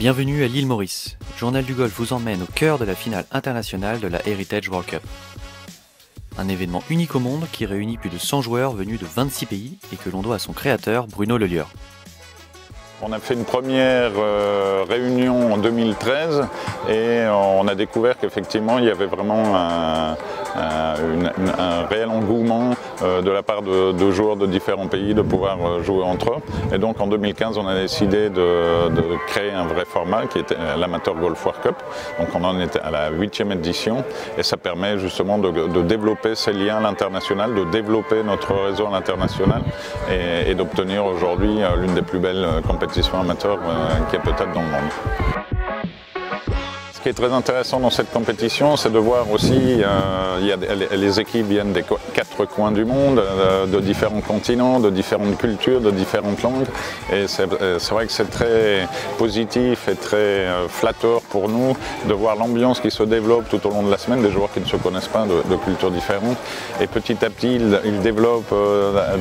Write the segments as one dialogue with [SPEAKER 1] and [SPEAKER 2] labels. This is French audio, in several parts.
[SPEAKER 1] Bienvenue à l'île Maurice. Journal du Golf vous emmène au cœur de la finale internationale de la Heritage World Cup. Un événement unique au monde qui réunit plus de 100 joueurs venus de 26 pays et que l'on doit à son créateur Bruno Lelieur.
[SPEAKER 2] On a fait une première réunion en 2013 et on a découvert qu'effectivement il y avait vraiment un réel engouement de la part de joueurs de différents pays de pouvoir jouer entre eux. Et donc en 2015 on a décidé de créer un vrai format qui était l'Amateur Golf World Cup. Donc on en était à la 8e édition et ça permet justement de développer ces liens à l'international, de développer notre réseau à l'international et d'obtenir aujourd'hui l'une des plus belles compétitions amateur qui est peut-être dans le monde. Ce qui est très intéressant dans cette compétition, c'est de voir aussi, les équipes viennent des 4 coins du monde, de différents continents, de différentes cultures, de différentes langues. Et c'est vrai que c'est très positif et très flatteur pour nous de voir l'ambiance qui se développe tout au long de la semaine, des joueurs qui ne se connaissent pas, de cultures différentes. Et petit à petit, ils développent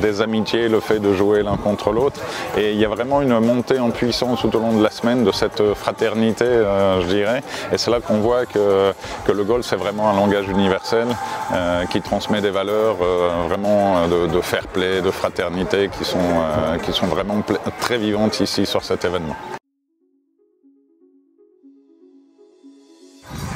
[SPEAKER 2] des amitiés, le fait de jouer l'un contre l'autre. Et il y a vraiment une montée en puissance tout au long de la semaine de cette fraternité, je dirais. Et c'est là qu'on voit que le golf c'est vraiment un langage universel qui transmet des valeurs vraiment de fair play, de fraternité qui sont vraiment très vivantes ici sur cet événement.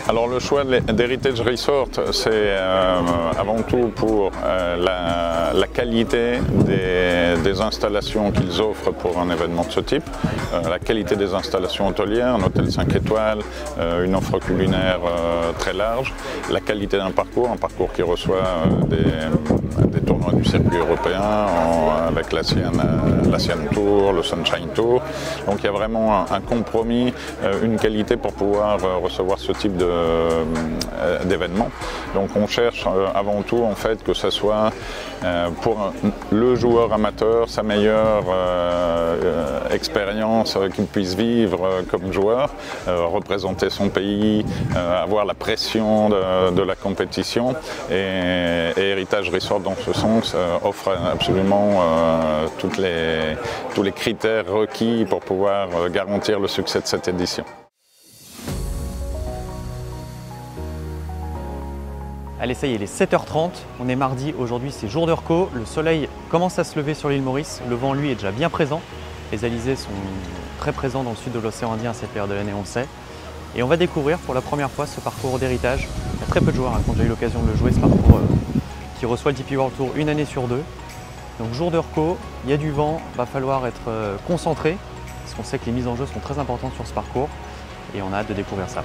[SPEAKER 2] Alors le choix d'Heritage Resort, c'est avant tout pour la qualité des installations qu'ils offrent pour un événement de ce type, la qualité des installations hôtelières, un hôtel 5 étoiles, une offre culinaire très large, la qualité d'un parcours qui reçoit des tournois du circuit européen avec l'Asian Tour, le Sunshine Tour. Donc il y a vraiment un compromis, une qualité pour pouvoir recevoir ce type d'événements. Donc on cherche avant tout en fait que ce soit pour le joueur amateur sa meilleure expérience qu'il puisse vivre comme joueur, représenter son pays, avoir la pression de la compétition et Heritage Resort dans ce sens offre absolument tous les critères requis pour pouvoir garantir le succès de cette édition.
[SPEAKER 1] Allez, ça y est, il est 7h30, on est mardi, aujourd'hui c'est jour de repos, le soleil commence à se lever sur l'île Maurice, le vent lui est déjà bien présent, les alizés sont très présents dans le sud de l'océan Indien à cette période de l'année, on le sait. Et on va découvrir pour la première fois ce parcours d'héritage. Il y a très peu de joueurs qui ont déjà eu l'occasion de le jouer, ce parcours qui reçoit le DP World Tour une année sur 2. Donc jour de repos, il y a du vent, il va falloir être concentré, parce qu'on sait que les mises en jeu sont très importantes sur ce parcours, et on a hâte de découvrir ça.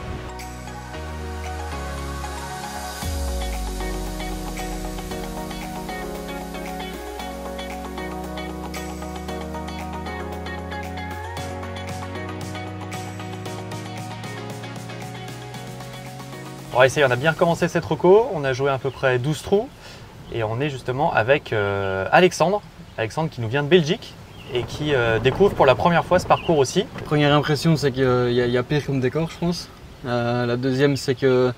[SPEAKER 1] On va essayer, on a bien recommencé cette reco, on a joué à peu près 12 trous et on est justement avec Alexandre qui nous vient de Belgique et qui découvre pour la première fois ce parcours aussi.
[SPEAKER 3] Première impression, c'est qu'il y a pire comme décor, je pense. La deuxième, c'est que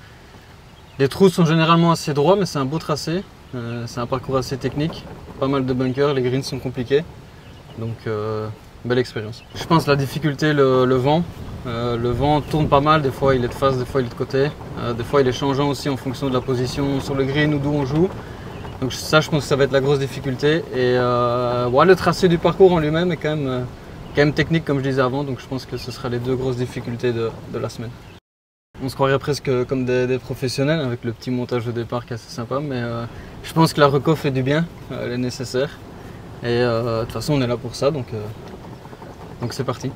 [SPEAKER 3] les trous sont généralement assez droits, mais c'est un beau tracé. C'est un parcours assez technique, pas mal de bunkers, les greens sont compliqués. Donc, belle expérience. Je pense la difficulté, le vent. Le vent tourne pas mal, des fois il est de face, des fois il est de côté. Des fois il est changeant aussi en fonction de la position sur le green ou d'où on joue. Donc ça, je pense que ça va être la grosse difficulté. Et ouais, le tracé du parcours en lui-même est quand même technique comme je disais avant. Donc je pense que ce sera les deux grosses difficultés de la semaine. On se croirait presque comme des professionnels avec le petit montage de départ qui est assez sympa. Mais je pense que la reco fait du bien, elle est nécessaire. Et de toute façon on est là pour ça, donc c'est parti.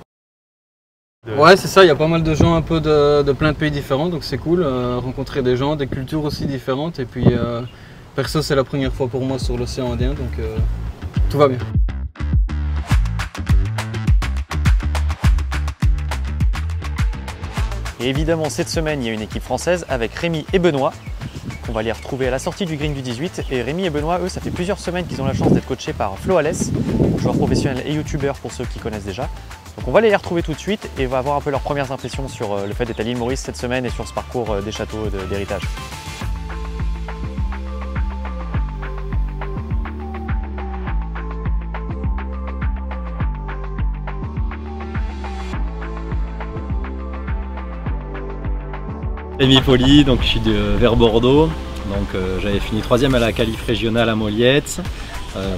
[SPEAKER 3] Ouais, c'est ça, il y a pas mal de gens un peu de plein de pays différents, donc c'est cool, rencontrer des gens, des cultures aussi différentes, et puis perso c'est la première fois pour moi sur l'océan Indien, donc tout va bien.
[SPEAKER 1] Et évidemment cette semaine il y a une équipe française avec Rémi et Benoît, qu'on va les retrouver à la sortie du green du 18, et Rémi et Benoît, eux, ça fait plusieurs semaines qu'ils ont la chance d'être coachés par Flo Alès, joueur professionnel et youtubeur pour ceux qui connaissent déjà. Donc on va les retrouver tout de suite et on va avoir un peu leurs premières impressions sur le fait d'être à l'île Maurice cette semaine et sur ce parcours des châteaux d'héritage.
[SPEAKER 4] Rémi Poli, donc je suis vers Bordeaux. Donc j'avais fini 3e à la qualif régionale à Moliette.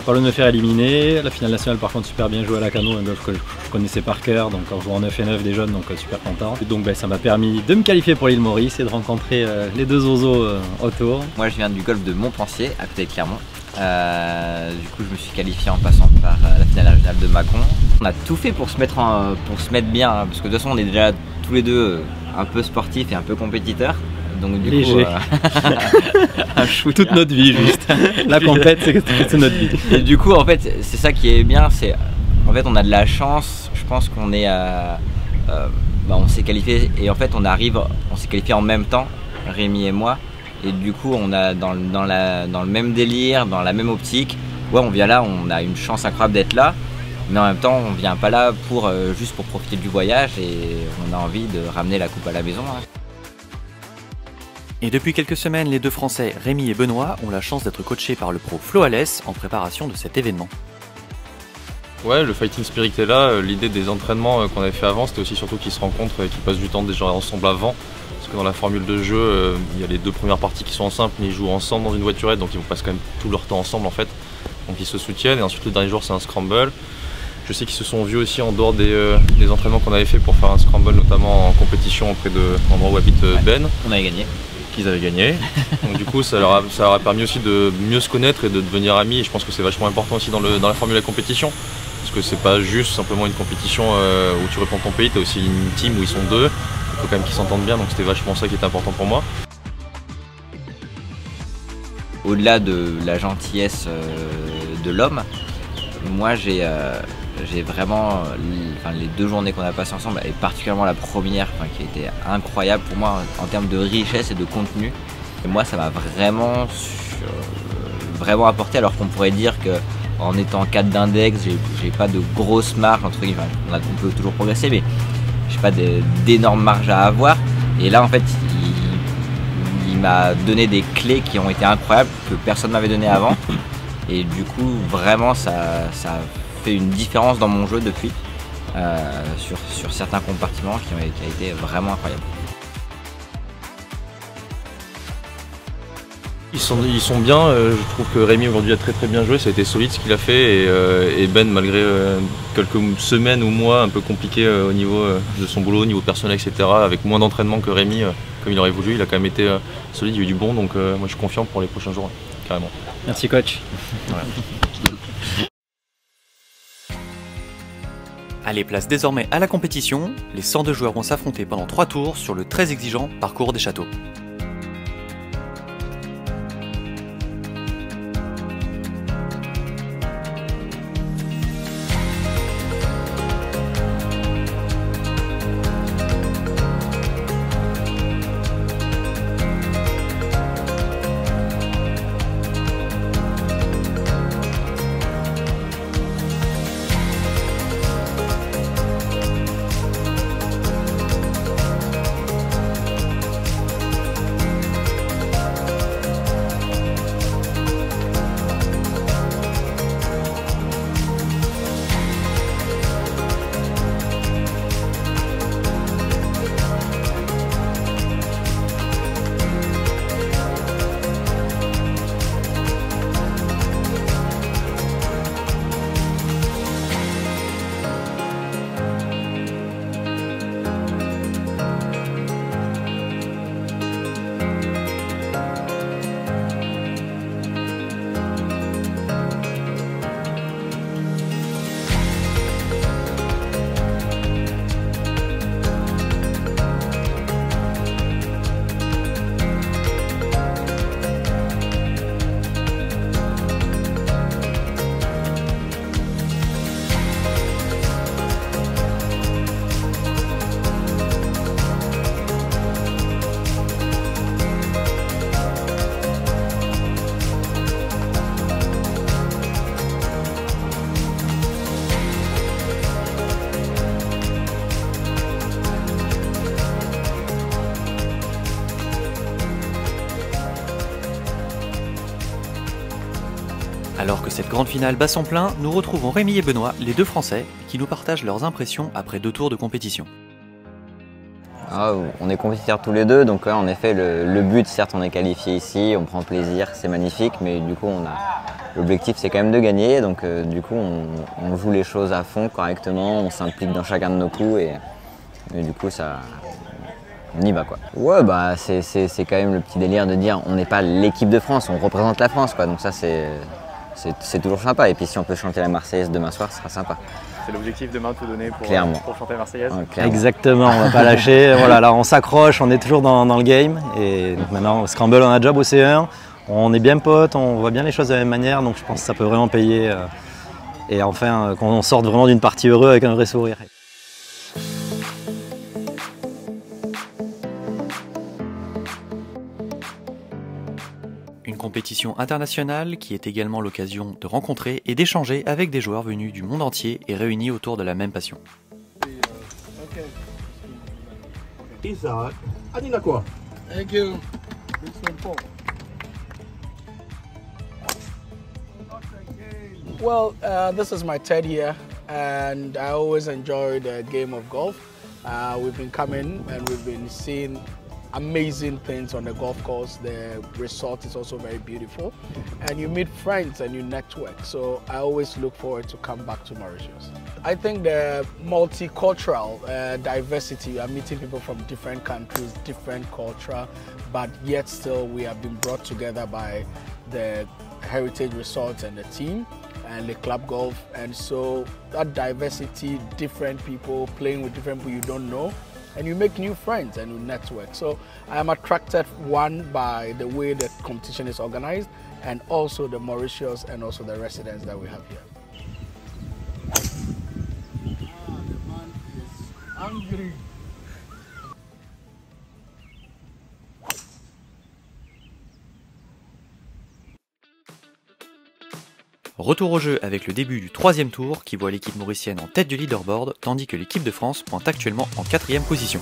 [SPEAKER 4] Pas le me faire éliminer. La finale nationale par contre super bien joué à la Cano, un golf que je connaissais par cœur, donc en jouant 9 et 9 des jeunes, donc super content. Et donc ça m'a permis de me qualifier pour l'île Maurice et de rencontrer les deux oiseaux autour.
[SPEAKER 5] Moi je viens du golf de Montpensier, à côté de Clermont. Du coup je me suis qualifié en passant par la finale régionale de Mâcon. On a tout fait pour se mettre bien, hein, parce que de toute façon on est déjà tous les deux un peu sportifs et un peu compétiteurs. Donc du
[SPEAKER 4] léger.
[SPEAKER 5] Coup,
[SPEAKER 4] toute notre vie juste. La compète c'est notre vie.
[SPEAKER 5] Et du coup en fait c'est ça qui est bien, c'est en fait on a de la chance, je pense qu'on est on s'est qualifié et en fait on s'est qualifié en même temps, Rémi et moi, et du coup on a dans le même délire, dans la même optique. Ouais, on vient là, on a une chance incroyable d'être là, mais en même temps on vient pas là juste pour profiter du voyage et on a envie de ramener la coupe à la maison, hein.
[SPEAKER 1] Et depuis quelques semaines, les deux Français, Rémi et Benoît, ont la chance d'être coachés par le pro Flo Alès en préparation de cet événement.
[SPEAKER 6] Ouais, le fighting spirit est là. L'idée des entraînements qu'on avait fait avant, c'était aussi surtout qu'ils se rencontrent et qu'ils passent du temps déjà ensemble avant. Parce que dans la formule de jeu, il y a les deux premières parties qui sont en simple, mais ils jouent ensemble dans une voiturette, donc ils vont passer quand même tout leur temps ensemble en fait. Donc ils se soutiennent, et ensuite le dernier jour c'est un scramble. Je sais qu'ils se sont vus aussi en dehors des entraînements qu'on avait fait pour faire un scramble, notamment en compétition auprès de l'endroit où habite Ben.
[SPEAKER 5] On avait gagné.
[SPEAKER 6] Qu'ils avaient gagné. Donc du coup ça leur a permis aussi de mieux se connaître et de devenir amis, et je pense que c'est vachement important aussi dans la formule de la compétition, parce que c'est pas juste simplement une compétition où tu réponds ton pays, tu as aussi une team où ils sont deux, il faut quand même qu'ils s'entendent bien, donc c'était vachement ça qui était important pour moi.
[SPEAKER 5] Au-delà de la gentillesse de l'homme, moi j'ai vraiment, les 2 journées qu'on a passées ensemble, et particulièrement la première qui a été incroyable pour moi en termes de richesse et de contenu. Et moi ça m'a vraiment apporté, alors qu'on pourrait dire qu'en étant 4 d'index, j'ai pas de grosse marge, entre guillemets, on peut toujours progresser, mais j'ai pas d'énormes marges à avoir. Et là en fait il m'a donné des clés qui ont été incroyables, que personne m'avait donné avant. Et du coup vraiment ça a fait une différence dans mon jeu depuis, sur certains compartiments qui a été vraiment incroyable.
[SPEAKER 6] Ils sont bien, je trouve que Rémi aujourd'hui a très bien joué, ça a été solide ce qu'il a fait, et Ben, malgré quelques semaines ou mois un peu compliqués au niveau de son boulot, au niveau personnel, etc., avec moins d'entraînement que Rémi, comme il aurait voulu, il a quand même été solide, il y a eu du bon, donc moi je suis confiant pour les prochains jours, carrément.
[SPEAKER 4] Merci coach.
[SPEAKER 6] Ouais.
[SPEAKER 1] Allez, place désormais à la compétition. Les 102 joueurs vont s'affronter pendant 3 tours sur le très exigeant parcours des châteaux. Alors que cette grande finale bat son plein, nous retrouvons Rémi et Benoît, les deux Français, qui nous partagent leurs impressions après 2 tours de compétition.
[SPEAKER 5] On est compétiteurs tous les deux, donc en effet le but, certes on est qualifié ici, on prend plaisir, c'est magnifique, mais du coup l'objectif c'est quand même de gagner, donc du coup on joue les choses à fond correctement, on s'implique dans chacun de nos coups et du coup on y va quoi. Ouais bah c'est quand même le petit délire de dire on n'est pas l'équipe de France, on représente la France quoi, donc ça c'est toujours sympa, et puis si on peut chanter la Marseillaise demain soir, ce sera sympa.
[SPEAKER 1] C'est l'objectif demain de tout donner pour chanter la Marseillaise.
[SPEAKER 5] Ouais,
[SPEAKER 4] Exactement, on va pas lâcher. Voilà, là on s'accroche, on est toujours dans le game. Et donc maintenant, au Scramble, on a déjà bossé un. On est bien potes, on voit bien les choses de la même manière, donc je pense que ça peut vraiment payer. Et enfin, qu'on sorte vraiment d'une partie heureuse avec un vrai sourire.
[SPEAKER 1] Une compétition internationale qui est également l'occasion de rencontrer et d'échanger avec des joueurs venus du monde entier et réunis autour de la même passion.
[SPEAKER 7] Thank you. Well, this is my third year, and I always enjoy the game of golf. We've been coming and we've been seeing amazing things on the golf course. The resort is also very beautiful, and you meet friends and you network. So I always look forward to come back to Mauritius. I think the multicultural diversity, you are meeting people from different countries, different culture, but yet still we have been brought together by the Heritage Resorts and the team and the club golf. And so that diversity, different people playing with different people you don't know, and you make new friends and you network. So I am attracted, one, by the way the competition is organized, and also the Mauritius and also the residents that we have here. The man is angry.
[SPEAKER 1] Retour au jeu avec le début du troisième tour qui voit l'équipe mauricienne en tête du leaderboard, tandis que l'équipe de France pointe actuellement en 4e position.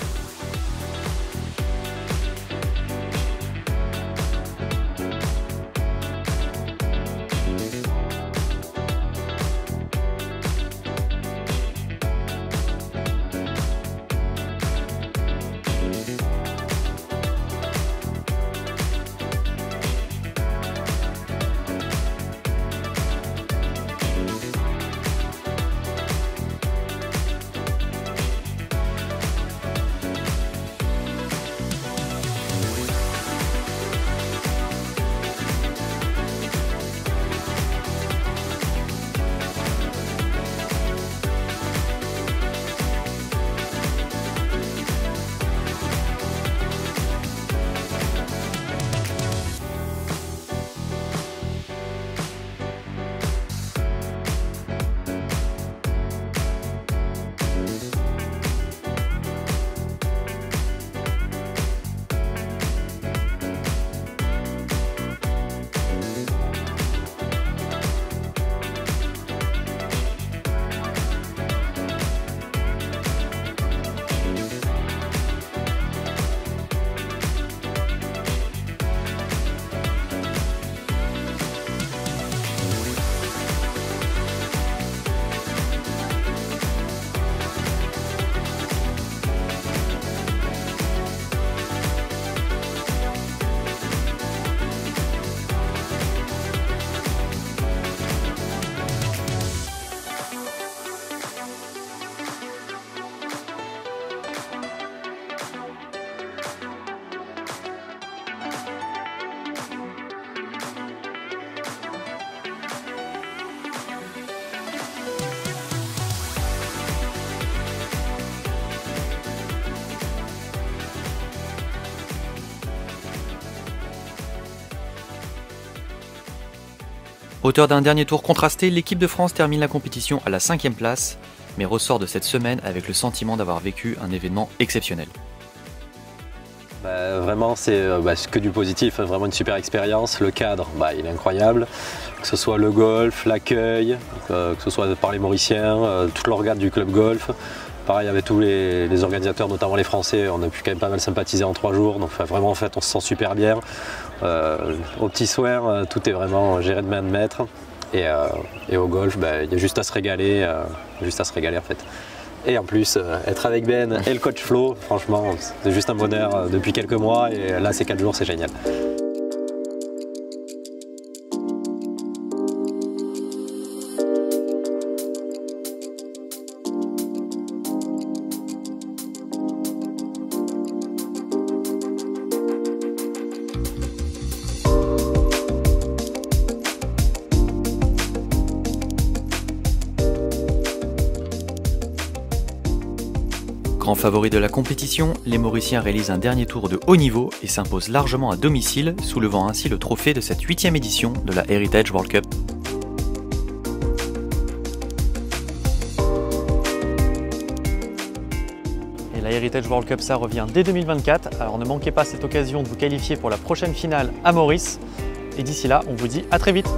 [SPEAKER 1] Auteur d'un dernier tour contrasté, l'équipe de France termine la compétition à la 5e place, mais ressort de cette semaine avec le sentiment d'avoir vécu un événement exceptionnel.
[SPEAKER 8] Vraiment, c'est que du positif, vraiment une super expérience. Le cadre, il est incroyable, que ce soit le golf, l'accueil, que ce soit par les Mauriciens, tout l'organe du club golf. Pareil avec tous les organisateurs, notamment les Français, on a pu quand même pas mal sympathiser en 3 jours, donc vraiment en fait on se sent super bien. Au petit soin, tout est vraiment géré de main de maître, et au golf, il y a juste à se régaler en fait. Et en plus, être avec Ben et le coach Flo, franchement, c'est juste un bonheur depuis quelques mois. Et là, ces 4 jours, c'est génial.
[SPEAKER 1] Grand favori de la compétition, les Mauriciens réalisent un dernier tour de haut niveau et s'imposent largement à domicile, soulevant ainsi le trophée de cette 8e édition de la Heritage World Cup. Et la Heritage World Cup, ça revient dès 2024, alors ne manquez pas cette occasion de vous qualifier pour la prochaine finale à Maurice. Et d'ici là, on vous dit à très vite.